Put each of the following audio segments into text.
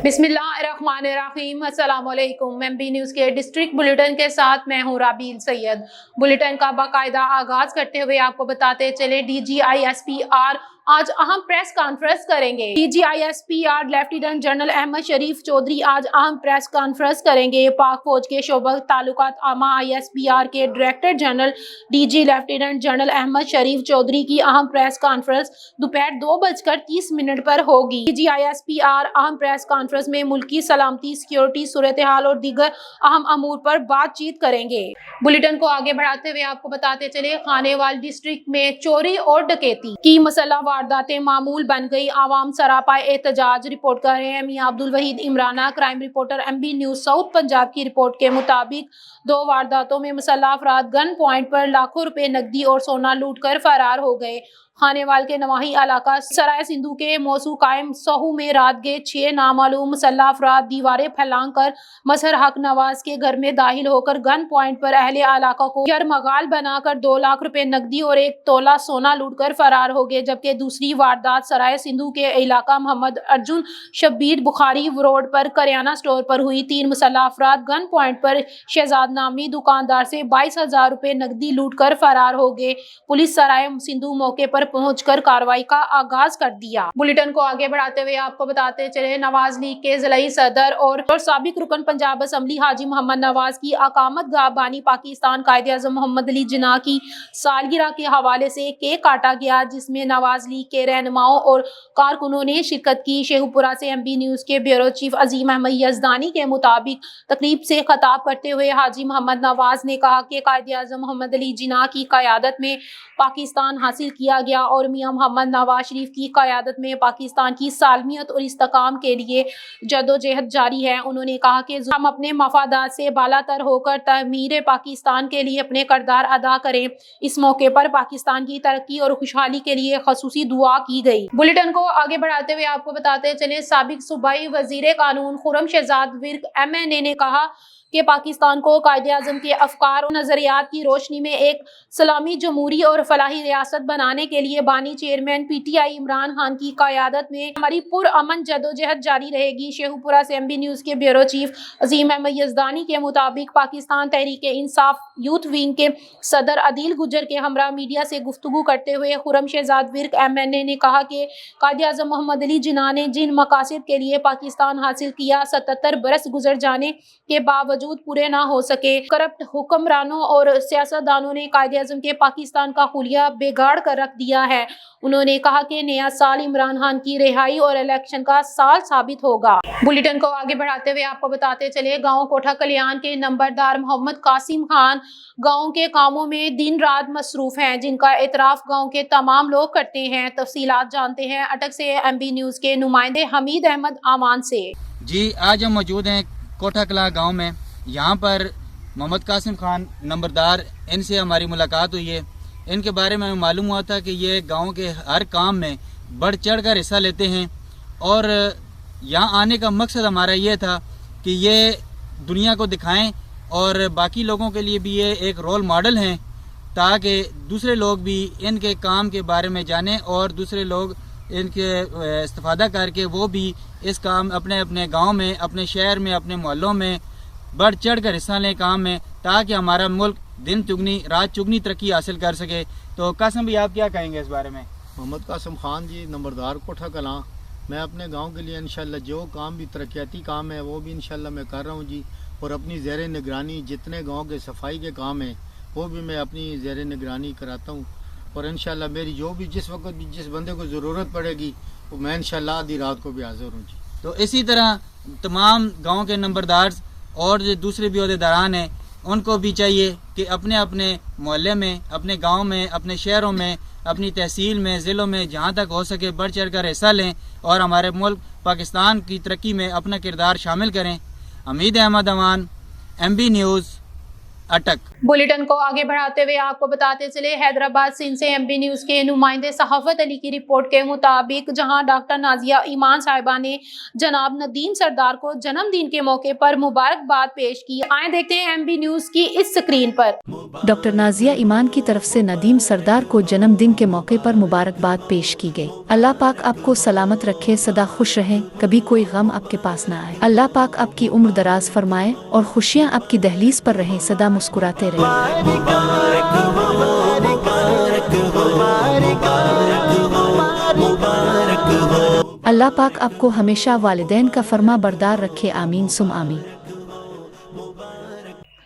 बिस्मिल्लाहिर्रहमानिर्रहीम। अस्सलाम वालेकुम। एमबी न्यूज़ के डिस्ट्रिक्ट बुलेटिन के साथ मैं हूँ राबील सैयद। बुलेटिन का बाकायदा आगाज करते हुए आपको बताते चले DGISPR आज अहम प्रेस कॉन्फ्रेंस करेंगे। DGISPR lieutenant general Ahmad Sharif Chaudhary आज अहम प्रेस कॉन्फ्रेंस करेंगे। पाक फौज के शोबा ताल्लुकात आमा ISPR के director general DG lieutenant general Ahmad Sharif Chaudhry की अहम प्रेस कॉन्फ्रेंस दोपहर 2:30 पर होगी। DGISPR अहम प्रेस कॉन्फ्रेंस में मुल्की सलामती, सिक्योरिटी सूरत हाल और दीगर अहम अमूर पर बातचीत करेंगे। बुलेटिन को आगे बढ़ाते हुए आपको बताते चले, खानेवाल डिस्ट्रिक्ट में चोरी और डकैती की मसला वारदातें मामूल बन गई। आवाम सरापाए एहतजाज। रिपोर्ट कर रहे हैं Mian Abdul Waheed Imrana. Crime reporter MB news south Punjab की रिपोर्ट के मुताबिक 2 वारदातों में मुसल्लह अफराद गन पॉइंट पर लाखों रुपए नकदी और सोना लूट कर फरार हो गए। खानेवाल के नवाही इलाका सराय सिंधु के मौसू कायम सहू में रात के 6 नामालूम मुसल्लह अफराद दीवारें फैलांग कर मजहर हक नवाज के घर में दाखिल होकर गन पॉइंट पर अहले इलाका को यरमगाल बनाकर 2 लाख रुपए नकदी और 1 तोला सोना लूट कर फरार हो गए। जबकि दूसरी वारदात सराय सिंधु के इलाका मोहम्मद अर्जुन शब्बीर बुखारी रोड पर करियाना स्टोर पर हुई। 3 मुसल्लह अफराद गन पॉइंट पर शहजाद नामी दुकानदार से 22,000 रुपए नकदी लूट कर फरार हो गए। पुलिस सराय सिंधु मौके पर पहुंचकर कार्रवाई का आगाज कर दिया। बुलेटिन को आगे बढ़ाते हुए आपको बताते चले, नवाज लीग के जिलाई सदर और साबिक रुकन पंजाब असम्बली हाजी मोहम्मद नवाज की अकामत गाह बानी पाकिस्तान कायदे आज़म मोहम्मद अली जिन्ना की सालगिरह के हवाले से केक काटा गया, जिसमें नवाज लीग के रहनुमाओं और कारकुनों ने शिरकत की। शेखुपुरा से MB न्यूज़ के ब्यूरो चीफ अजीम अहमद यजदानी के मुताबिक तकरीब से खिताब करते हुए हाजी मोहम्मद नवाज ने कहा कि कायदे आज़म मोहम्मद अली जिन्ना की क़यादत में पाकिस्तान हासिल किया गया और मियां मोहम्मद नवाज शरीफ की क़यादत में पाकिस्तान की सालमियत और इस्तेकाम के लिए जदोजहद जारी है। उन्होंने कहा कि हम अपने मफादात से बालातर होकर तमीर पाकिस्तान के लिए अपने किरदार अदा करें। इस मौके पर पाकिस्तान की तरक्की और खुशहाली के लिए खसूसी दुआ की गई। बुलेटिन को आगे बढ़ाते हुए आपको बताते चले, साबिक सूबाई वजीर कानून खुर्रम शहजाद विर्क MNA ने कहा कि पाकिस्तान को कायदे आज़म के अफकार और नज़रियात की रोशनी में एक सलामी जमहूरी और फलाही रियासत बनाने के लिए बानी चेयरमैन PTI इमरान खान की क़यादत में हमारी पुरअमन जदोजहद जारी रहेगी। शेखुपुरा से MB न्यूज़ के ब्यूरो चीफ अजीम अहमद यजदानी के मुताबिक पाकिस्तान तहरीक इंसाफ यूथ विंग के सदर अदील गुजर के हमरा मीडिया से गुफ्तगू करते हुए खुर्रम शहजाद विर्क MNA ने कहा कि कायदे आज़म मोहम्मद अली जिन्ना ने जिन मकासद के लिए पाकिस्तान हासिल किया 77 बरस गुजर जाने के बावजूद पूरे ना हो सके। करप्ट हुक्मरानों और सियासतदानों ने कायदे आज़म के पाकिस्तान का हुलिया बिगाड़ कर रख दिया है। उन्होंने कहा कि नया साल इमरान खान की रिहाई और इलेक्शन का साल साबित होगा। बुलेटिन को आगे बढ़ाते हुए आपको बताते चले, गांव कोठा कल्याण के नंबरदार मोहम्मद कासिम खान गांव के कामों में दिन रात मसरूफ हैं, जिनका एतराफ गांव के तमाम लोग करते हैं। तफसीलात जानते हैं अटक से MB न्यूज़ के नुमाइंदे हमीद अहमद आमान से। जी, आज हम मौजूद हैं कोठा कला गाँव में। यहाँ पर मोहम्मद कासिम खान नंबरदार, इनसे हमारी मुलाकात हुई है। इनके बारे में मालूम हुआ था कि ये गांव के हर काम में बढ़ चढ़ कर हिस्सा लेते हैं और यहाँ आने का मकसद हमारा ये था कि ये दुनिया को दिखाएं और बाकी लोगों के लिए भी ये एक रोल मॉडल हैं, ताकि दूसरे लोग भी इनके काम के बारे में जानें और दूसरे लोग इनके इस्तेफादा करके वो भी इस काम अपने अपने गाँव में, अपने शहर में, अपने मोहल्लों में बढ़ चढ़ कर हिस्सा लें काम में, ताकि हमारा मुल्क दिन चुगनी रात चुगनी तरक्की हासिल कर सके। तो कासिम भाई, आप क्या कहेंगे इस बारे में? मोहम्मद कासिम खान जी, नंबरदार कोठा कलां। मैं अपने गांव के लिए इंशाल्लाह जो काम भी तरक्याती काम है वो भी इंशाल्लाह मैं कर रहा हूं जी, और अपनी ज़ेर निगरानी जितने गांव के सफाई के काम हैं वो भी मैं अपनी ज़ेर निगरानी कराता हूं। और इंशाल्लाह मेरी जो भी जिस वक्त भी जिस बंदे को ज़रूरत पड़ेगी वो मैं इंशाल्लाह आधी रात को भी हाजिर हूँ जी। तो इसी तरह तमाम गाँव के नंबरदार और जो दूसरे भी ओहदेदारान हैं उनको भी चाहिए कि अपने अपने मोहल्ले में, अपने गांव में, अपने शहरों में, अपनी तहसील में, ज़िलों में जहां तक हो सके बढ़ चढ़ कर हिस्सा लें और हमारे मुल्क पाकिस्तान की तरक्की में अपना किरदार शामिल करें। हमीद अहमद अमान, MB न्यूज़, अटक। बुलेटिन को आगे बढ़ाते हुए आपको बताते चले हैदराबाद सिंध से एमबी न्यूज के नुमाइंदे सहाफत अली की रिपोर्ट के मुताबिक जहां डॉक्टर नाजिया ईमान साहिबा ने जनाब नदीम सरदार को जन्मदिन के मौके पर मुबारकबाद पेश की। आए देखते हैं एमबी न्यूज की इस स्क्रीन पर। डॉक्टर नाजिया ईमान की तरफ से नदीम सरदार को जन्मदिन के मौके पर मुबारकबाद पेश की गई। अल्लाह पाक आपको सलामत रखे, सदा खुश रहें, कभी कोई गम आपके पास न आए। अल्लाह पाक आपकी उम्र दराज फरमाए और खुशियाँ आपकी दहलीज पर रहें, सदा मुस्कुराते रहें। अल्लाह पाक आपको हमेशा वालिदैन का फरमा बरदार रखे, आमीन सुम आमीन।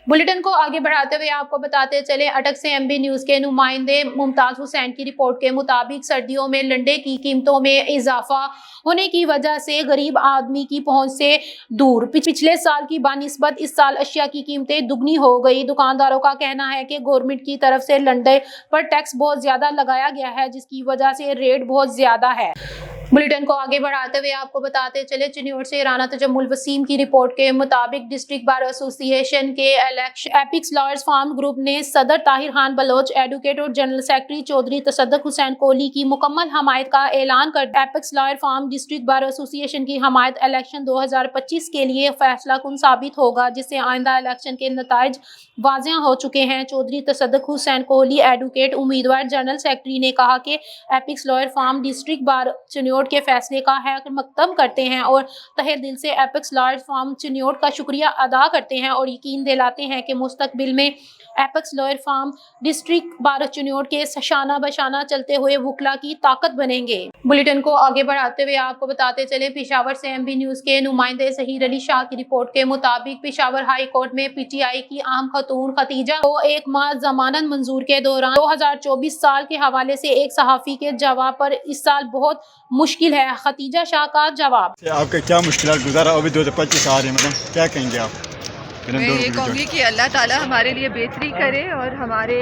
बुलेटिन को आगे बढ़ाते हुए आपको बताते चले अटक से एमबी न्यूज के नुमाइंदे मुमताज हुसैन की रिपोर्ट के मुताबिक सर्दियों में लंडे की कीमतों में इजाफा होने की वजह से गरीब आदमी की पहुंच से दूर पिछले साल की बानिस्बत इस साल अशिया की कीमतें दुगनी हो गई। दुकानदारों का कहना है कि गवर्नमेंट की तरफ से लंडे पर टैक्स बहुत ज्यादा लगाया गया है, जिसकी वजह से रेट बहुत ज्यादा है। बुलेटिन को आगे बढ़ाते हुए आपको बताते चले चिन्योट से राना तजम्मुल वसीम की रिपोर्ट के मुताबिक डिस्ट्रिक्ट बार एसोसिएशन के एपिक्स लॉयर्स फार्म ग्रुप ने सदर ताहिर खान बलोच, एडवोकेट और जनरल सेक्रेटरी चौधरी तसद्दुक हुसैन कोहली की मुकम्मल हमायत का ऐलान कर Apex lawyer firm district bar association की हमायत इलेक्शन 2025 के लिए फैसला कुन साबित होगा, जिससे आइंदा इलेक्शन के नताइज वाज़ेह हो चुके हैं। चौधरी तसद्दुक हुसैन कोहली एडवोकेट उम्मीदवार जनरल सेक्रेटरी ने कहा कि Apex lawyer firm district bar Chiniot के फैसले का हैक मकदम करते हैं और तहे दिल से एपिक्स लॉयर फार्म चिन्योट का शुक्रिया अदा करते हैं और यकीन दिलाते हैं कि मुस्तकबिल में Apex lawyer firm district bar Chiniot के शाना बशाना चलते हुए वकला की ताकत बनेंगे। बुलेटिन को आगे बढ़ाते हुए आपको बताते चले पेशावर से एमबी न्यूज के नुमाइंदे ज़हीर अली शाह की रिपोर्ट के मुताबिक पेशावर हाई कोर्ट में पीटीआई की आम खतून खतीजा को एक माह जमानत मंजूर के दौरान 2024 साल के हवाले से एक सहाफी के जवाब पर इस साल बहुत मुश्किल है। खतीजा शाह का जवाब। आपका क्या मुश्किल गुजारा अभी 2025 आ रही है, मतलब क्या कहेंगे आप? मैं ये कहूँगी कि अल्लाह ताला हमारे लिए बेहतरी करे और हमारे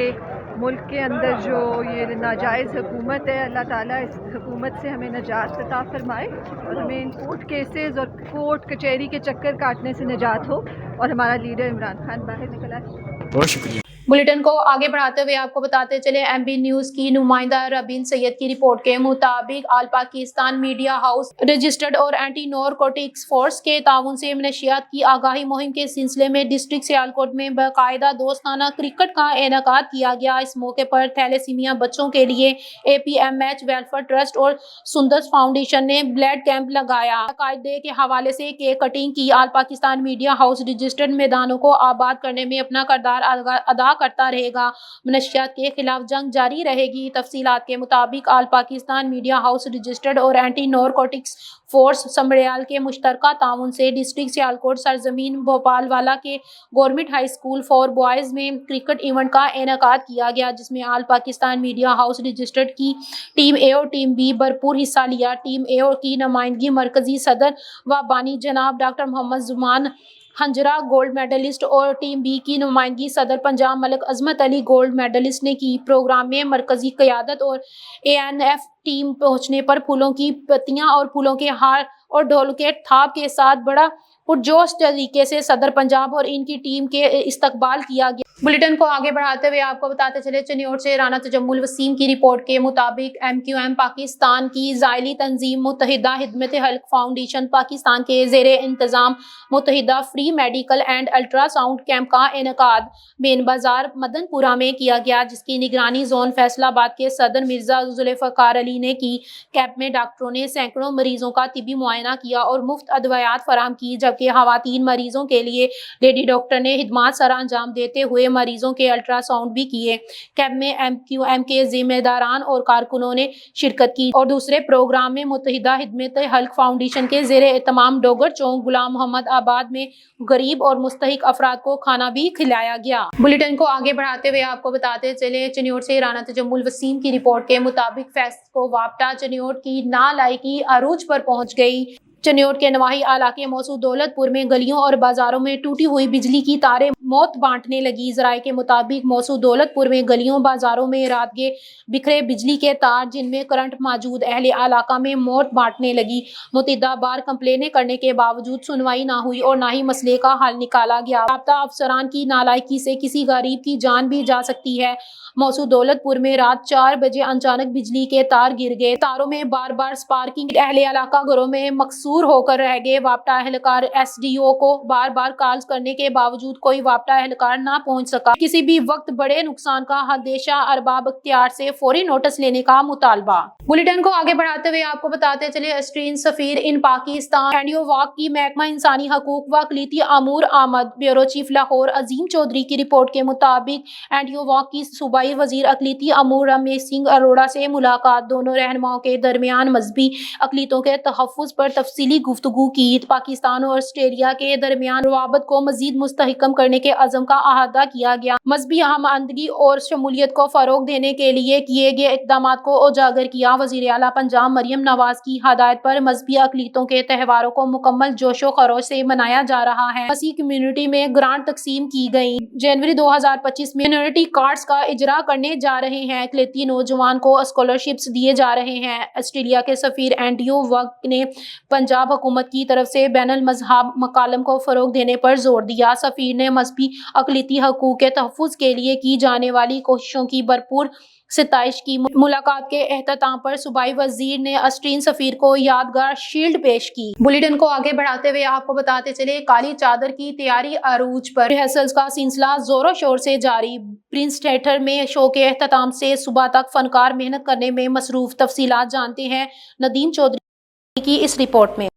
मुल्क के अंदर जो ये नाजायज़ हुकूमत है, अल्लाह ताला इस हुकूमत से हमें निजात अता फरमाए और हमें इन कोर्ट केसेस और कोर्ट कचहरी के चक्कर काटने से निजात हो और हमारा लीडर इमरान खान बाहर निकल आए। बहुत शुक्रिया। बुलेटिन को आगे बढ़ाते हुए आपको बताते चले एमबी न्यूज की नुमाइंदा रबीन सैयद की रिपोर्ट के मुताबिक आल पाकिस्तान मीडिया हाउस रजिस्टर्ड और एंटी नारकोटिक्स फोर्स के ताउन से नशियात की आगाही मुहिम के सिलसिले में डिस्ट्रिक्ट सियालकोट में बाकायदा दोस्ताना क्रिकेट का इनेकाद किया गया। इस मौके पर थैलेसीमिया बच्चों के लिए APMH वेलफेयर ट्रस्ट और सुंदर्स फाउंडेशन ने ब्लड कैंप लगाया। कायदे के हवाले से केक कटिंग की। आल पाकिस्तान मीडिया हाउस रजिस्टर्ड मैदानों को आबाद करने में अपना किरदार अदा करता रहेगा। मनशियात के खिलाफ जंग जारी रहेगी। तफसीलात के मुताबिक आल पाकिस्तान मीडिया हाउस रजिस्टर्ड और एंटी नारकोटिक्स फोर्स समड़ियाल के मुश्तरका ताउन से डिस्ट्रिक्ट सियालकोट सरजमीन भोपाल वाला के government high school for boys में क्रिकेट इवेंट का इनेकाद किया गया, जिसमें आल पाकिस्तान मीडिया हाउस रजिस्टर्ड की टीम ए और टीम बी भरपूर हिस्सा लिया। टीम ए की नुमाइंदगी मरकजी सदर व बानी जनाब डॉक्टर मोहम्मद जुमान हंजरा गोल्ड मेडलिस्ट और टीम बी की नुमाइंदगी सदर पंजाब मलिक अजमत अली गोल्ड मेडलिस्ट ने की। प्रोग्राम में मरकजी क़यादत और ANF टीम पहुंचने पर फूलों की पत्तियां और फूलों के हार और ढोल के थाप के साथ बड़ा पुरजोश तरीके से सदर पंजाब और इनकी टीम के इस्तकबाल किया गया। बुलेटिन को आगे बढ़ाते हुए आपको बताते चले चिन्योट से राना तजम्मुल वसीम की रिपोर्ट के मुताबिक MQM पाकिस्तान की ज़ाइली तंजीम मुत्तहिदा हिदमत हल्क फाउंडेशन पाकिस्तान के ज़ेरे इंतज़ाम मुत्तहिदा free medical and ultrasound camp का इनेकाद मेन बाजार मदनपुरा में किया गया, जिसकी निगरानी जोन फैसलाबाद के सदर मिर्जा जुल्फ़िकार अली ने की। कैंप में डॉक्टरों ने सैकड़ों मरीजों का तिबी मुआयना किया और मुफ्त अदवियात फराहम की, जबकि खवातीन मरीजों के लिए लेडी डॉक्टर ने हिदमात सर अंजाम देते हुए मरीजों के अल्ट्रासाउंड भी किए। कैंप में MQM के जिम्मेदारान और कारकुनों ने शिरकत की और दूसरे प्रोग्राम में मुत्तहिदा हिदमत हल्क फाउंडेशन के ज़ेरे एहतमाम डोगर चौक गुलाम मोहम्मद आबाद में गरीब और मुस्तहिक अफराद को खाना भी खिलाया गया। बुलेटिन को आगे बढ़ाते हुए आपको बताते चले चिन्योट से राना तजम्मुल वसीम की रिपोर्ट के मुताबिक फैस्को वापटा चिन्योट की नालायकी अरूज पर पहुंच गई। चिन्योट के नवाही इलाके मौसू दौलतपुर में गलियों और बाजारों में टूटी हुई बिजली की तारें موت बांटने लगी। ज़राए के मुताबिक मौसू दौलतपुर में गलियों बाजारों में रात के बिखरे बिजली के तार जिनमें करंट मौजूद अहले इलाका में मौत बांटने लगी। मुतअद्दिदा बार कंप्लेनें करने के बावजूद सुनवाई ना हुई और ना ही मसले का हल निकाला गया। राब्ता अफसरान की नालायकी से किसी गरीब की जान भी जा सकती है। मौसू दौलतपुर में रात 4 बजे अचानक बिजली के तार गिर गए। तारों में बार बार स्पार्किंग, अहले इलाका घरों में मकसूर होकर रह गए। वापटा एहलकार SDO को बार बार कॉल्स करने के बावजूद कोई वापटा एहलकार ना पहुंच सका। किसी भी वक्त बड़े नुकसान का हदेशा अरबाब इख्तियार से फौरी नोटिस लेने का मुतालबा। बुलेटिन को आगे बढ़ाते हुए आपको बताते चले, ऑस्ट्रियन सफीर इन पाकिस्तान एंडियो वॉक की महकमा इंसानी हकूक व अक़लीती अमूर आमद ब्यूरो चीफ लाहौर अजीम चौधरी की रिपोर्ट के मुताबिक एंडियो वॉक की सूबाई वजीर अक़लीती अमूर रमेश सिंह अरोड़ा से मुलाकात। दोनों रहनुमाओं के दरमियान मजहबी अक़लीतों के तहफ़्फ़ुज़ पर तफसीली गुफ्तगू की। पाकिस्तान और ऑस्ट्रेलिया के दरमियान रवाबत को मज़ीद मुस्तहकम करने के अज़म का अहाता किया गया। मजहबी हमआहंगी और शमूलियत को फ़रोग़ देने के लिए किए गए इक़दामात को उजागर किया। वज़ीर आला पंजाब मरियम नवाज़ की हदायत पर मजहबी अक़लीतों के त्योहारों को मुकम्मल जोशो खरोश से मनाया जा रहा है। मसीह कम्युनिटी में ग्रांट तकसीम की गई। जनवरी 2025 में मिनोरिटी कार्ड्स का इजरा करने जा रहे हैं। अक़लीती नौजवान को स्कॉलरशिप्स दिए जा रहे हैं। ऑस्ट्रेलिया के सफ़ीर एंडियो वॉक ने पंजाब हुकूमत की तरफ से बैनुल मज़हब मकालम को फ़रोग़ देने पर जोर दिया। सफ़ीर ने मजहबी अक़लीती हकूक़ के तहफ़्फ़ुज़ के लिए की जाने वाली कोशिशों की भरपूर सिताइश की। मुलाकात के एहतमाम पर सूबाई वजीर ने ऑस्ट्रियन सफीर को यादगार शील्ड पेश की। बुलेटिन को आगे बढ़ाते हुए आपको बताते चले, काली चादर की तैयारी अरूज पर। रिहर्सल्स का सिलसिला जोरों शोर से जारी। प्रिंस थिएटर में शो के एहतमाम से सुबह तक फनकार मेहनत करने में मसरूफ। तफसीलात जानते हैं नदीम चौधरी की इस रिपोर्ट में।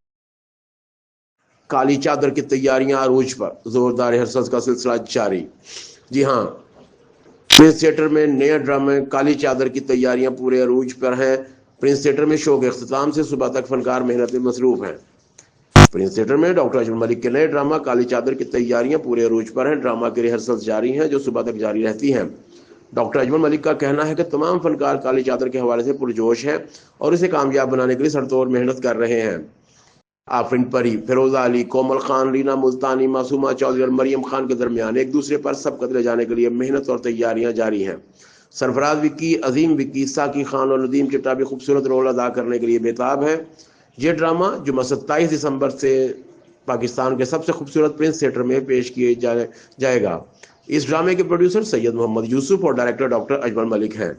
काली चादर की तैयारियां अरूज पर, जोरदार रिहर्सल्स का सिलसिला जारी। जी हाँ, प्रिंस थिएटर में नया ड्रामा काली चादर की तैयारियां पूरे अरूज पर हैं। प्रिंस थिएटर में शो के अख्ताम से सुबह तक फनकार मेहनत में मसरूफ हैं। प्रिंस थिएटर में डॉक्टर अजमल मलिक के नए ड्रामा काली चादर की तैयारियां पूरे अरूज पर हैं। ड्रामा की रिहर्सल्स जारी हैं जो सुबह तक जारी रहती हैं। डॉक्टर अजमल मलिक का कहना है कि तमाम फनकार काली चादर के हवाले से पुरजोश हैं और इसे कामयाब बनाने के लिए सरतोड़ मेहनत कर रहे हैं। आफरीन परी, फिरोजा अली, कोमल खान, रीना मुल्तानी, मासूमा चौधरी और मरियम खान के दरमियान एक दूसरे पर सबकत ले जाने के लिए मेहनत और तैयारियां जारी हैं। सरफराज विक्की, अजीम विक्की, साकी खान और नदीम चिट्टा भी खूबसूरत रोल अदा करने के लिए बेताब है। ये ड्रामा जुम्मा 27 दिसंबर से पाकिस्तान के सबसे खूबसूरत प्रिंस थिएटर में पेश किया जाएगा। इस ड्रामे के प्रोड्यूसर सैयद मोहम्मद यूसुफ और डायरेक्टर डॉक्टर अजमल मलिक हैं।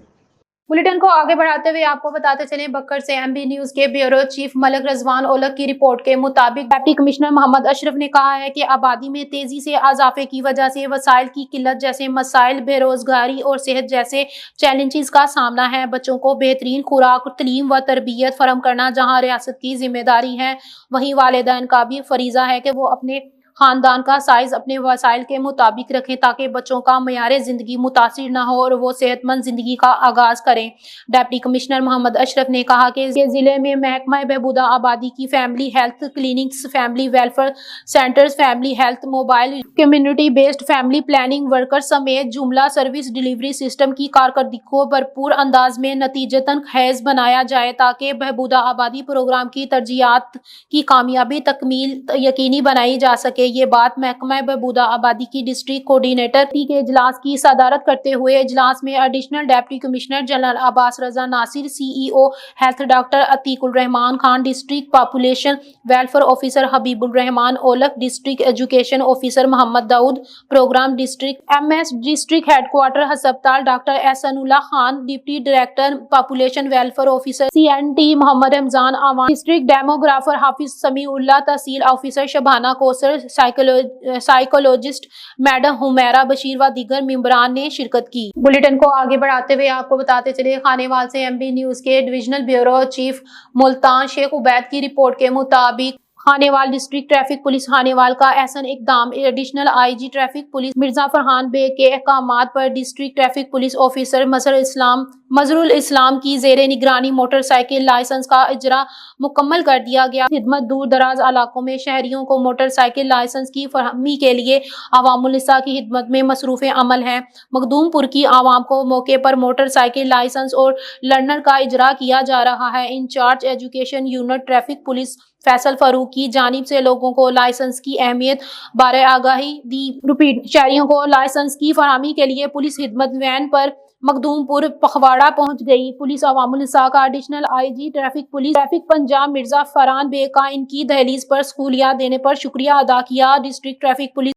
बुलेटिन को आगे बढ़ाते हुए आपको बताते चले, बक्कर से MB न्यूज के ब्यूरो चीफ मलिक रजवान ओलग की रिपोर्ट के मुताबिक डिप्टी कमिश्नर मोहम्मद अशरफ ने कहा है कि आबादी में तेजी से इजाफे की वजह से वसाइल की किल्लत जैसे मसाइल, बेरोजगारी और सेहत जैसे चैलेंजेस का सामना है। बच्चों को बेहतरीन खुराक, तलीम व तरबियत फराहम करना जहाँ रियासत की जिम्मेदारी है, वहीं वालिदैन का भी फरीजा है कि वो अपने खानदान का साइज अपने वसाइल के मुताबिक रखें ताकि बच्चों का मयार जिंदगी मुतासिर न हो और वो सेहतमंद जिंदगी का आगाज करें। डिप्टी कमिश्नर मोहम्मद अशरफ ने कहा कि जिले में महकमा बहबूदा आबादी की family health clinics, family welfare centres, family health mobile, community based family planning worker समेत जुमला सर्विस डिलीवरी सिस्टम की कारकर्दगी को भरपूर अंदाज में नतीजतन खैज बनाया जाए ताकि बहबूदा आबादी प्रोग्राम की तरजीहात की कामयाबी तकमील यकीनी बनाई जा सके। ये बात महकमा बहबूदा आबादी की डिस्ट्रिक्ट कोऑर्डिनेटर के इजलास की सदारत करते हुए इजलास में additional deputy commissioner general Abbas Raza Nasir, CEO health doctor Atiqur Rahman Khan, district population welfare officer Habibur Rahman Olak, district education officer Mohammad Daud, programme district MS district headquarter हस्पताल doctor Ehsanullah Khan, deputy director population welfare officer CNT Mohammad Ramzan Awan, district demographer Hafiz Samiullah, tehsil officer Shabana Kausar, psychologist madam Humaira Bashir व दीगर मेंबरान ने शिरकत की। Bulletin को आगे बढ़ाते हुए आपको बताते चले, खानेवाल से MB न्यूज के divisional bureau chief Multan Sheikh Ubaid की रिपोर्ट के मुताबिक Khanewal district traffic police Khanewal का एहसन इकदाम। Additional IG traffic police Mirza Farhan Baig के अहकामात पर district traffic police officer Mazharul Islam की जेरे निगरानी मोटरसाइकिल लाइसेंस का इजरा मुकम्मल कर दिया गया। खिदमत दूर दराज इलाकों में शहरियों को मोटरसाइकिल लाइसेंस की फरहमी के लिए अवामुल-निसा की खिदमत में मसरूफ अमल है। मखदूमपुर की आवाम को मौके पर मोटरसाइकिल लाइसेंस और लर्नर का इजरा किया जा रहा है। In charge education unit traffic police Faisal Farooq की जानिब से लोगों को लाइसेंस की अहमियत बारे आगाही दी। रिपीट, शहरियों को लाइसेंस की फराहमी के लिए पुलिस खिदमत वैन पर मखदूमपुर पखवाड़ा पहुंच गई। पुलिस अवामुल इंसाफ का additional IG traffic Punjab Mirza Farhan Baig का इनकी दहलीज पर सहूलियत देने पर शुक्रिया अदा किया। District traffic police